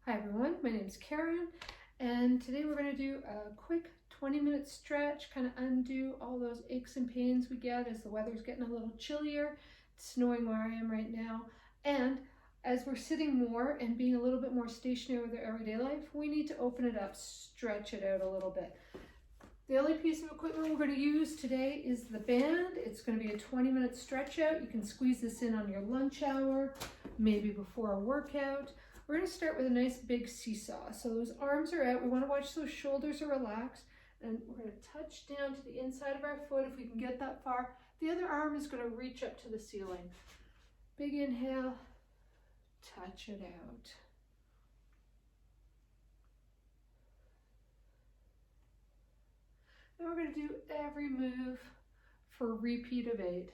Hi everyone, my name is Karen, and today we're going to do a quick 20-minute stretch, kind of undo all those aches and pains we get as the weather's getting a little chillier. It's snowing where I am right now, and as we're sitting more and being a little bit more stationary with our everyday life, we need to open it up, stretch it out a little bit. The only piece of equipment we're going to use today is the band. It's going to be a 20-minute stretch out. You can squeeze this in on your lunch hour, maybe before a workout. We're going to start with a nice big seesaw. So those arms are out. We want to watch those shoulders are relaxed. And we're going to touch down to the inside of our foot if we can get that far. The other arm is going to reach up to the ceiling. Big inhale, touch it out. And we're going to do every move for a repeat of 8.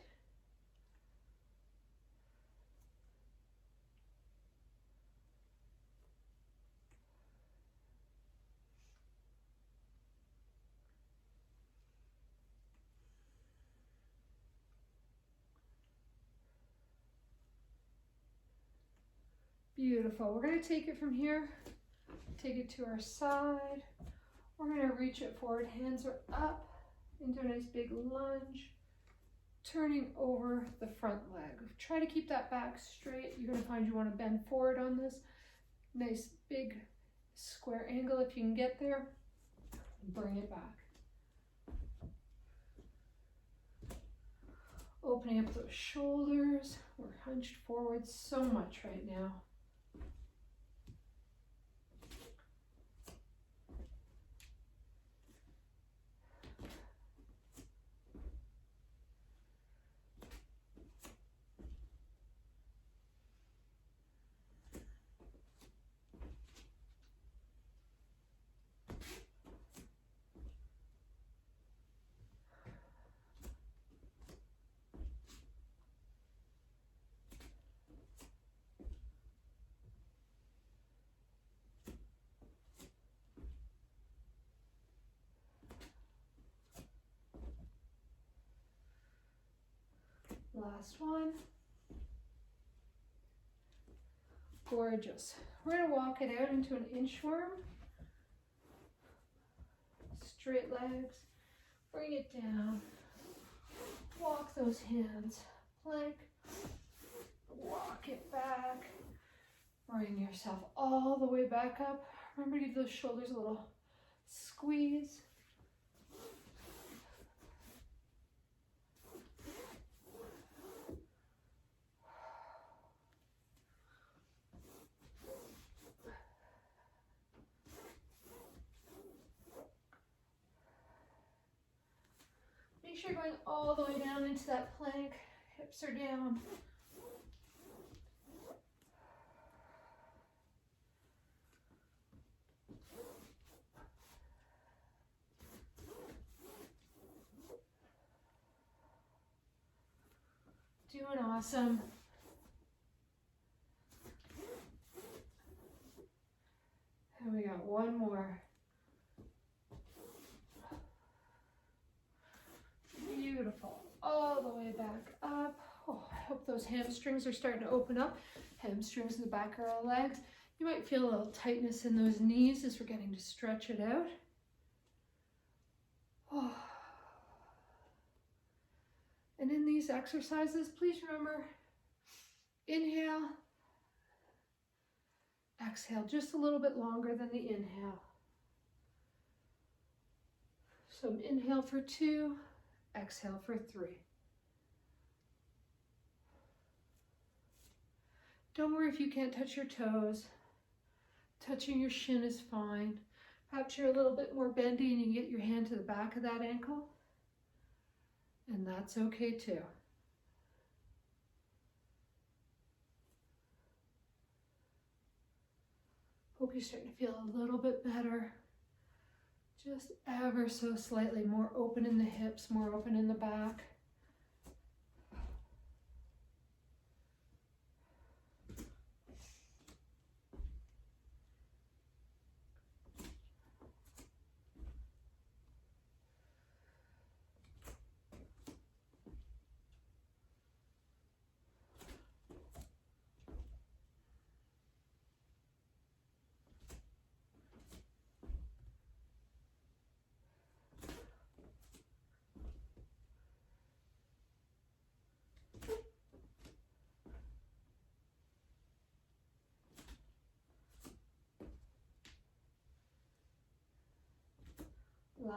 Beautiful. We're going to take it from here, take it to our side. We're going to reach it forward. Hands are up into a nice big lunge, turning over the front leg. Try to keep that back straight. You're going to find you want to bend forward on this. Nice big square angle if you can get there. Bring it back. Opening up those shoulders. We're hunched forward so much right now. Last one. Gorgeous. We're going to walk it out into an inchworm. Straight legs. Bring it down. Walk those hands. Plank. Walk it back. Bring yourself all the way back up. Remember to give those shoulders a little squeeze. Make sure you're going all the way down into that plank. Hips are down. Doing awesome. And we got one more. Beautiful. All the way back up. Oh, I hope those hamstrings are starting to open up. Hamstrings in the back of our legs. You might feel a little tightness in those knees as we're getting to stretch it out. Oh. And in these exercises, please remember, inhale, exhale just a little bit longer than the inhale. So inhale for 2, exhale for 3. Don't worry if you can't touch your toes. Touching your shin is fine. Perhaps you're a little bit more bendy and you can get your hand to the back of that ankle. And that's okay too. Hope you're starting to feel a little bit better. Just ever so slightly more open in the hips, more open in the back.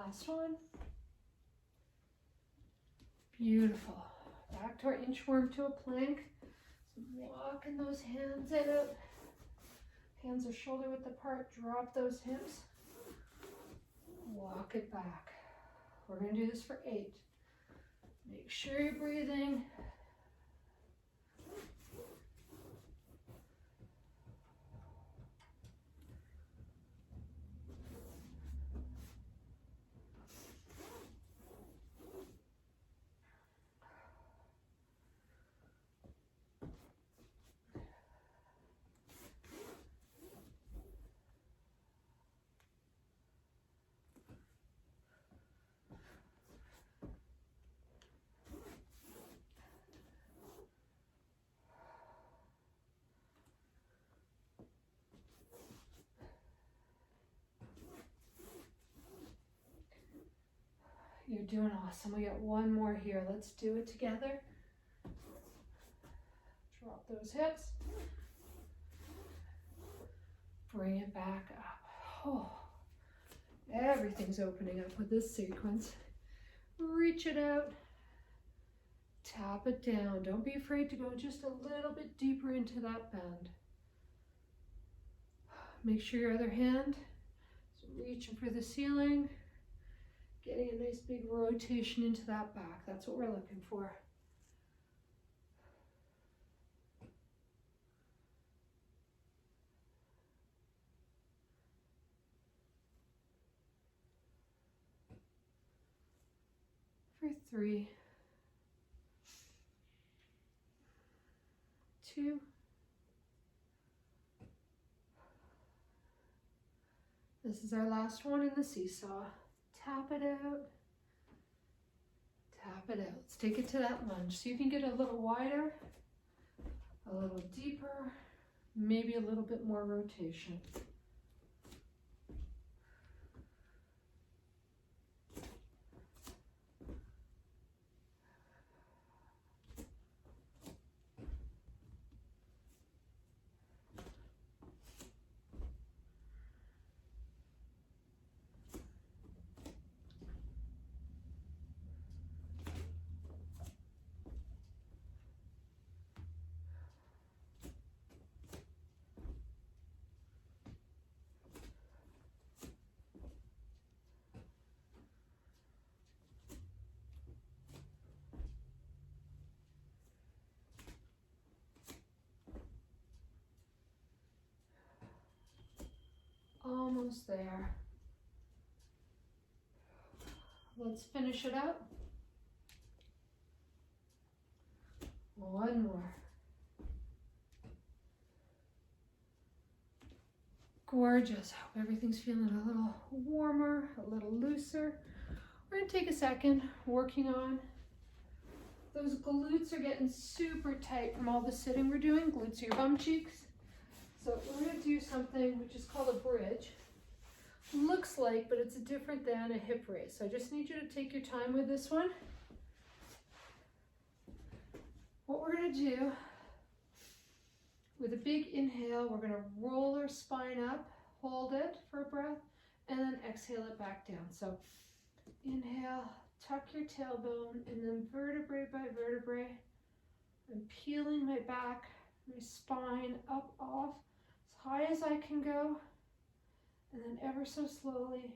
last one. Beautiful. Back to our inchworm to a plank. So walking those hands out. Hands are shoulder width apart. Drop those hips. Walk it back. We're going to do this for 8. Make sure you're breathing. You're doing awesome. We got one more here. Let's do it together. Drop those hips. Bring it back up. Oh, everything's opening up with this sequence. Reach it out. Tap it down. Don't be afraid to go just a little bit deeper into that bend. Make sure your other hand is reaching for the ceiling. Getting a nice big rotation into that back. That's what we're looking for. For 3, 2, this is our last one in the seesaw. Tap it out. Tap it out. Let's take it to that lunge. So you can get a little wider, a little deeper, maybe a little bit more rotation. Almost there. Let's finish it up. One more. Gorgeous. Hope everything's feeling a little warmer, a little looser. We're going to take a second working on those glutes are getting super tight from all the sitting we're doing. Glutes are your bum cheeks. So we're going to do something which is called a bridge. Looks like, but it's different than a hip raise. So I just need you to take your time with this one. What we're going to do, with a big inhale, we're going to roll our spine up, hold it for a breath, and then exhale it back down. So inhale, tuck your tailbone, and then vertebrae by vertebrae, I'm peeling my back, my spine up off as high as I can go, and then ever so slowly,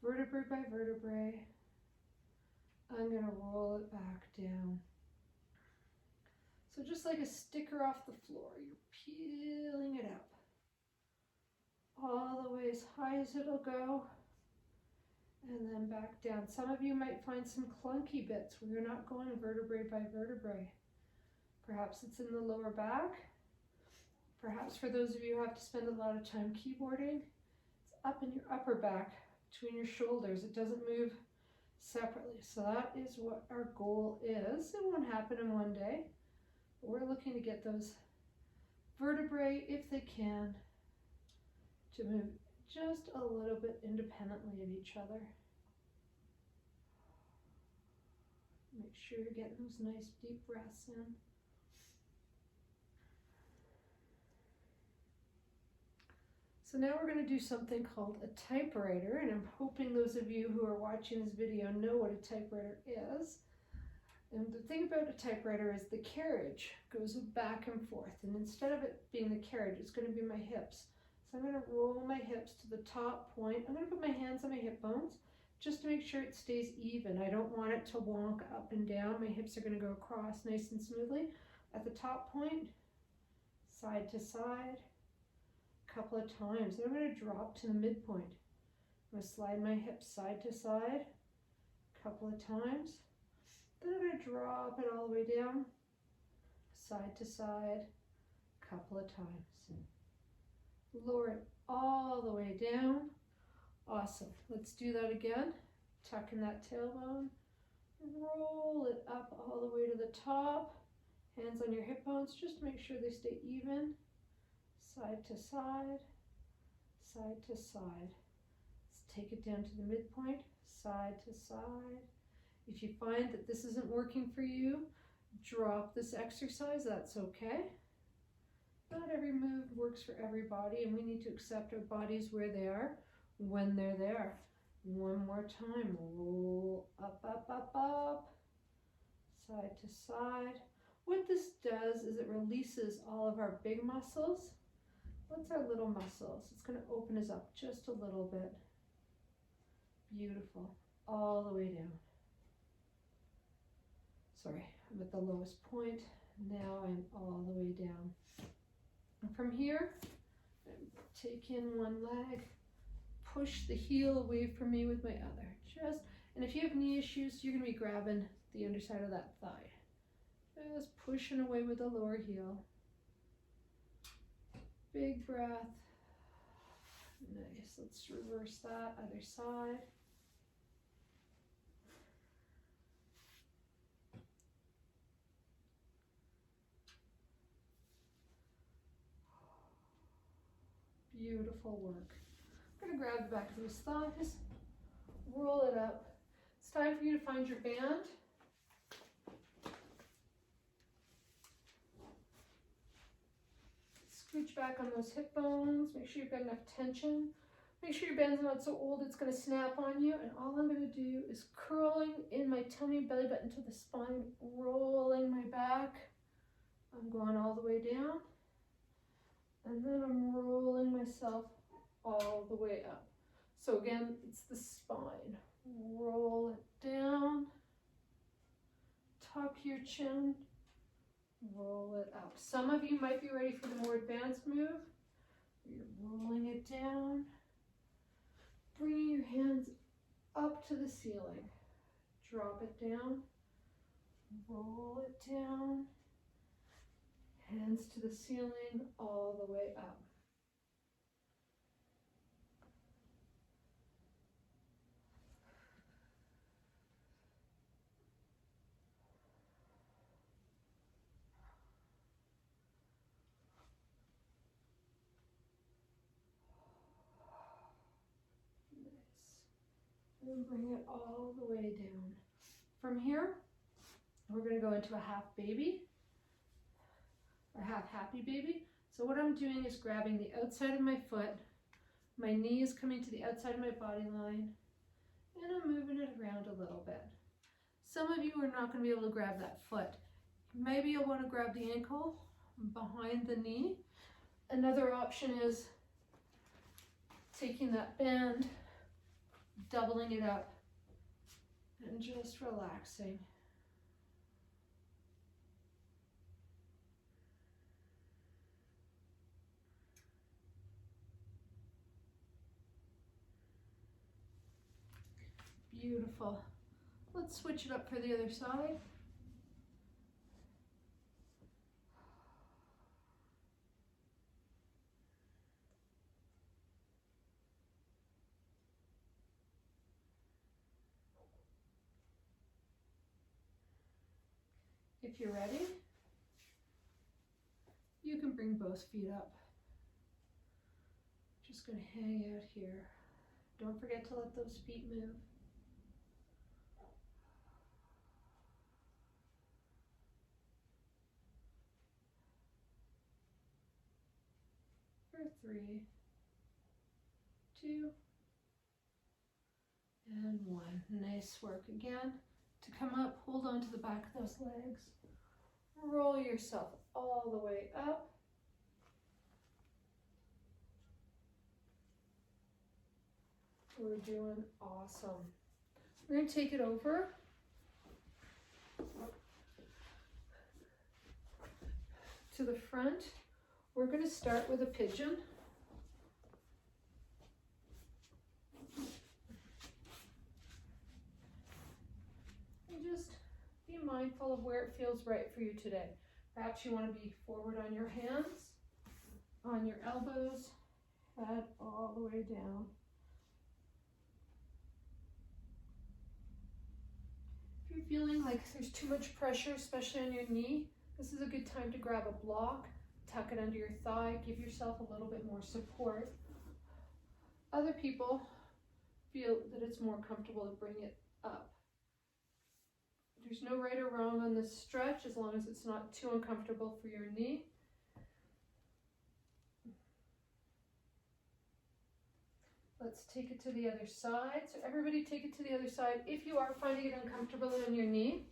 vertebrae by vertebrae, I'm going to roll it back down. So just like a sticker off the floor, you're peeling it up all the way as high as it'll go, and then back down. Some of you might find some clunky bits where you're not going vertebrae by vertebrae. Perhaps it's in the lower back. Perhaps for those of you who have to spend a lot of time keyboarding, it's up in your upper back between your shoulders. It doesn't move separately. So that is what our goal is. It won't happen in one day. But we're looking to get those vertebrae, if they can, to move just a little bit independently of each other. Make sure you're getting those nice deep breaths in. So now we're going to do something called a typewriter, and I'm hoping those of you who are watching this video know what a typewriter is. And the thing about a typewriter is the carriage goes back and forth, and instead of it being the carriage, it's going to be my hips. So I'm going to roll my hips to the top point. I'm going to put my hands on my hip bones just to make sure it stays even. I don't want it to wonk up and down. My hips are going to go across nice and smoothly. At the top point, side to side, a couple of times. Then I'm going to drop to the midpoint. I'm going to slide my hips side to side a couple of times. Then I'm going to drop it all the way down, side to side, a couple of times. Lower it all the way down. Awesome. Let's do that again. Tuck in that tailbone. Roll it up all the way to the top. Hands on your hip bones just to make sure they stay even. Side to side, side to side. Let's take it down to the midpoint, side to side. If you find that this isn't working for you, drop this exercise, that's okay. Not every move works for everybody, and we need to accept our bodies where they are when they're there. One more time, roll up, up, up, up, side to side. What this does is it releases all of our big muscles. What's our little muscles? It's going to open us up just a little bit. Beautiful. All the way down. Sorry, I'm at the lowest point. Now I'm all the way down. And from here, take in one leg, push the heel away from me with my other. And if you have knee issues, you're going to be grabbing the underside of that thigh. Just pushing away with the lower heel. Big breath. Nice. Let's reverse that. Other side. Beautiful work. I'm going to grab the back of those thighs, roll it up. It's time for you to find your band. Scooch back on those hip bones. Make sure you've got enough tension. Make sure your band's not so old it's going to snap on you. And all I'm going to do is curling in my tummy, belly button to the spine, rolling my back. I'm going all the way down. And then I'm rolling myself all the way up. So again, it's the spine. Roll it down. Tuck your chin. Roll it up. Some of you might be ready for the more advanced move. You're rolling it down. Bringing your hands up to the ceiling. Drop it down. Roll it down. Hands to the ceiling, all the way up. Nice. And bring it all the way down. From here, we're going to go into a half baby. Or half happy baby. So what I'm doing is grabbing the outside of my foot, my knee is coming to the outside of my body line, and I'm moving it around a little bit. Some of you are not going to be able to grab that foot. Maybe you'll want to grab the ankle behind the knee. Another option is taking that band, doubling it up, and just relaxing. Beautiful. Let's switch it up for the other side. If you're ready, you can bring both feet up. Just going to hang out here. Don't forget to let those feet move. For 3, 2, and 1. Nice work. Again, to come up, hold on to the back of those legs. Roll yourself all the way up. We're doing awesome. We're going to take it over to the front. We're going to start with a pigeon. And just be mindful of where it feels right for you today. Perhaps you want to be forward on your hands, on your elbows, head all the way down. If you're feeling like there's too much pressure, especially on your knee, this is a good time to grab a block, tuck it under your thigh, give yourself a little bit more support. Other people feel that it's more comfortable to bring it up. There's no right or wrong on this stretch as long as it's not too uncomfortable for your knee. Let's take it to the other side. So everybody take it to the other side. If you are finding it uncomfortable on your knee,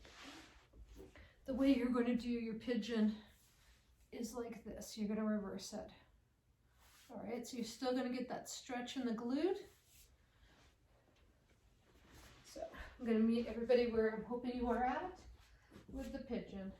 the way you're going to do your pigeon is like this. You're going to reverse it. All right, so you're still going to get that stretch in the glute. So I'm going to meet everybody where I'm hoping you are at with the pigeon.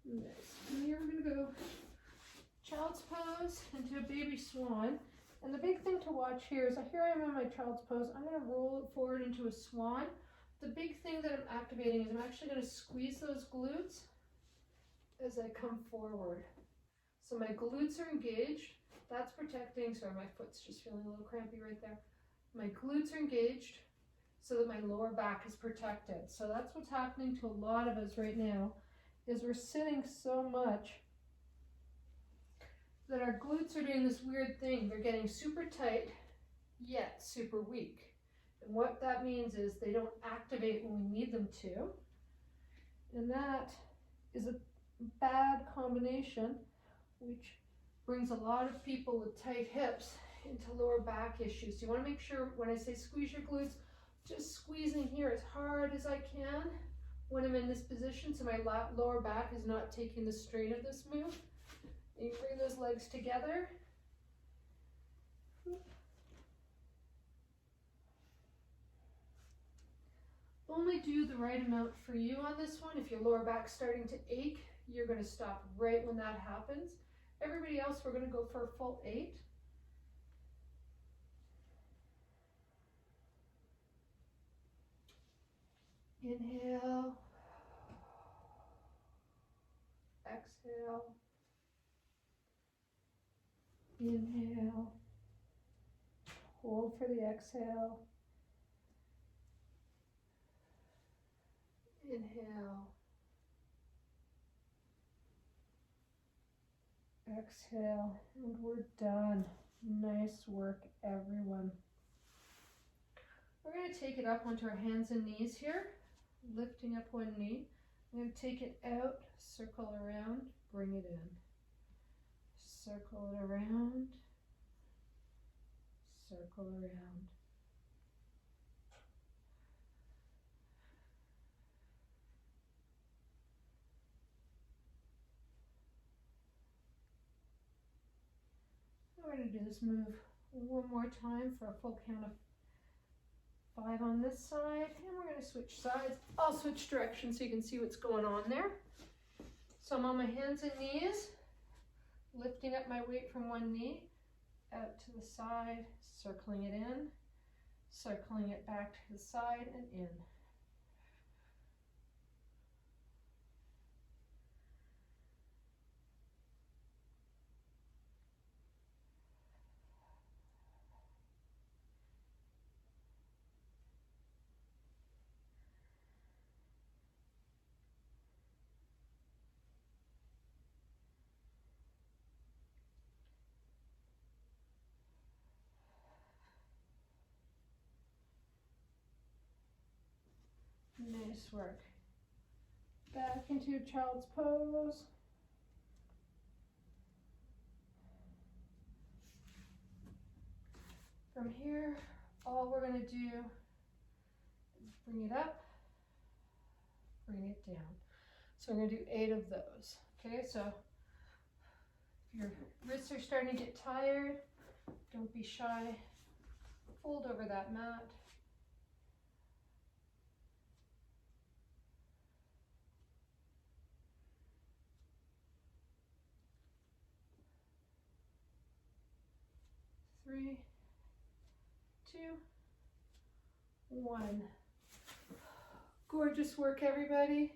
Nice. From here we're going to go child's pose into a baby swan. And the big thing to watch here is here I am in my child's pose. I'm going to roll it forward into a swan. The big thing that I'm activating is I'm actually going to squeeze those glutes as I come forward. So my glutes are engaged. That's protecting. Sorry, my foot's just feeling a little crampy right there. My glutes are engaged so that my lower back is protected. So that's what's happening to a lot of us right now, is we're sitting so much that our glutes are doing this weird thing. They're getting super tight, yet super weak. And what that means is they don't activate when we need them to. And that is a bad combination, which brings a lot of people with tight hips into lower back issues. So you want to make sure when I say squeeze your glutes, just squeezing here as hard as I can when I'm in this position so my lower back is not taking the strain of this move. And you bring those legs together. Only do the right amount for you on this one. If your lower back's starting to ache, you're going to stop right when that happens. Everybody else, we're going to go for a full 8. Inhale. Exhale. Inhale. Hold for the exhale. Inhale. Exhale. And we're done. Nice work, everyone. We're going to take it up onto our hands and knees here, lifting up one knee. I'm going to take it out, circle around, bring it in. Circle it around, circle around. We're going to do this move one more time for a full count of 5 on this side, and we're going to switch sides. I'll switch directions so you can see what's going on there. So I'm on my hands and knees, lifting up my weight from one knee, out to the side, circling it in, circling it back to the side and in. Nice work. Back into child's pose. From here, all we're going to do is bring it up, bring it down. So we're going to do 8 of those. Okay, so if your wrists are starting to get tired, don't be shy. Fold over that mat. Three, 2, 1. Gorgeous work, everybody.